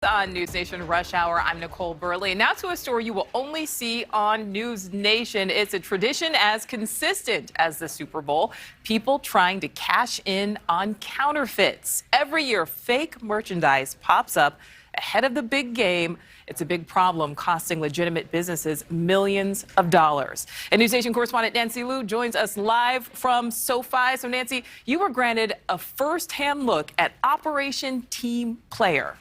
On NewsNation Rush Hour, I'm Nichole Berlie. Now to a story you will only see on NewsNation. It's a tradition as consistent as the Super Bowl. People trying to cash in on counterfeits. Every year, fake merchandise pops up ahead of the big game. It's a big problem, costing legitimate businesses millions of dollars. And NewsNation correspondent Nancy Liu joins us live from SoFi. So, Nancy, you were granted a first-hand look at Operation Team Player.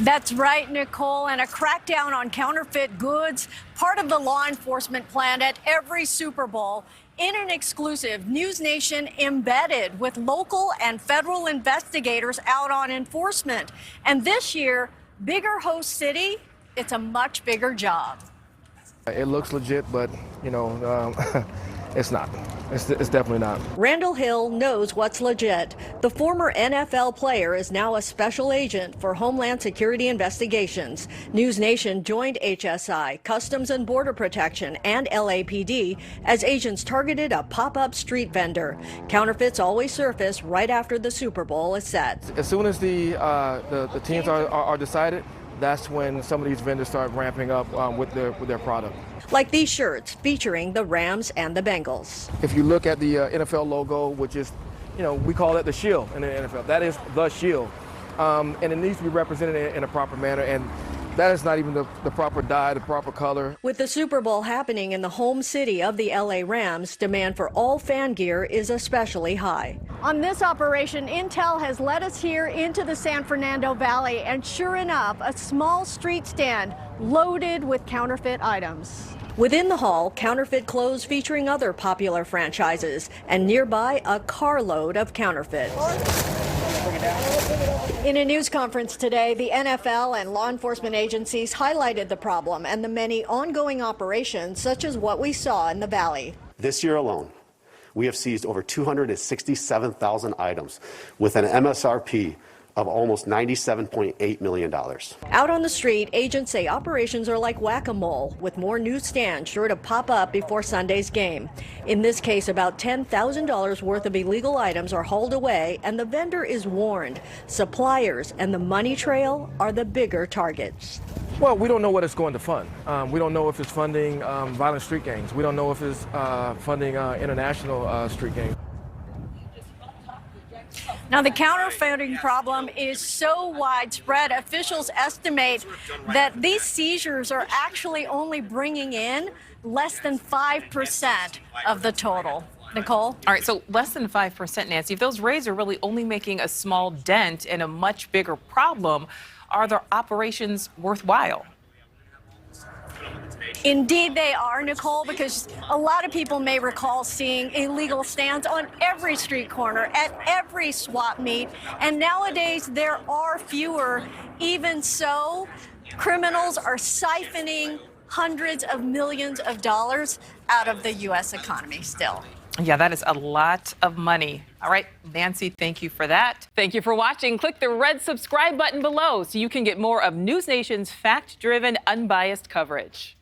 That's right, Nichole, and a crackdown on counterfeit goods, part of the law enforcement plan at every Super Bowl. In an exclusive, NewsNation embedded with local and federal investigators out on enforcement. And this year, bigger host city, it's a much bigger job. It looks legit, but, it's not. It's definitely not. Randall Hill knows what's legit. The former NFL player is now a special agent for Homeland Security investigations. NewsNation joined HSI, Customs and Border Protection, and LAPD as agents targeted a pop-up street vendor. Counterfeits always surface right after the Super Bowl is set. As soon as the teams are decided, that's when some of these vendors start ramping up with their product. Like these shirts featuring the Rams and the Bengals. If you look at the NFL logo, which is, we call it the shield in the NFL. That is the shield. And it needs to be represented in a proper manner. And that is not even the proper dye, the proper color. With the Super Bowl happening in the home city of the LA Rams, demand for all fan gear is especially high. On this operation, intel has led us here into the San Fernando Valley, and sure enough, a small street stand loaded with counterfeit items. Within the hall, counterfeit clothes featuring other popular franchises, and nearby, a carload of counterfeit. In a news conference today, the NFL and law enforcement agencies highlighted the problem and the many ongoing operations, such as what we saw in the Valley. This year alone, we have seized over 267,000 items with an MSRP of almost $97.8 million. Out on the street, agents say operations are like whack-a-mole, with more newsstands sure to pop up before Sunday's game. In this case, about $10,000 worth of illegal items are hauled away, and the vendor is warned. Suppliers and the money trail are the bigger targets. Well, we don't know what it's going to fund. We don't know if it's funding violent street gangs. We don't know if it's funding international street gangs. Now, the counterfeiting problem is so widespread, officials estimate that these seizures are actually only bringing in less than 5% of the total. Nichole? All right, so less than 5%, Nancy. If those raids are really only making a small dent in a much bigger problem, are their operations worthwhile? Indeed they are, Nichole, because a lot of people may recall seeing illegal stands on every street corner, at every swap meet, and nowadays there are fewer. Even so, criminals are siphoning hundreds of millions of dollars out of the U.S. economy still. Yeah, that is a lot of money. All right, Nancy, thank you for that. Thank you for watching. Click the red subscribe button below so you can get more of NewsNation's fact-driven, unbiased coverage.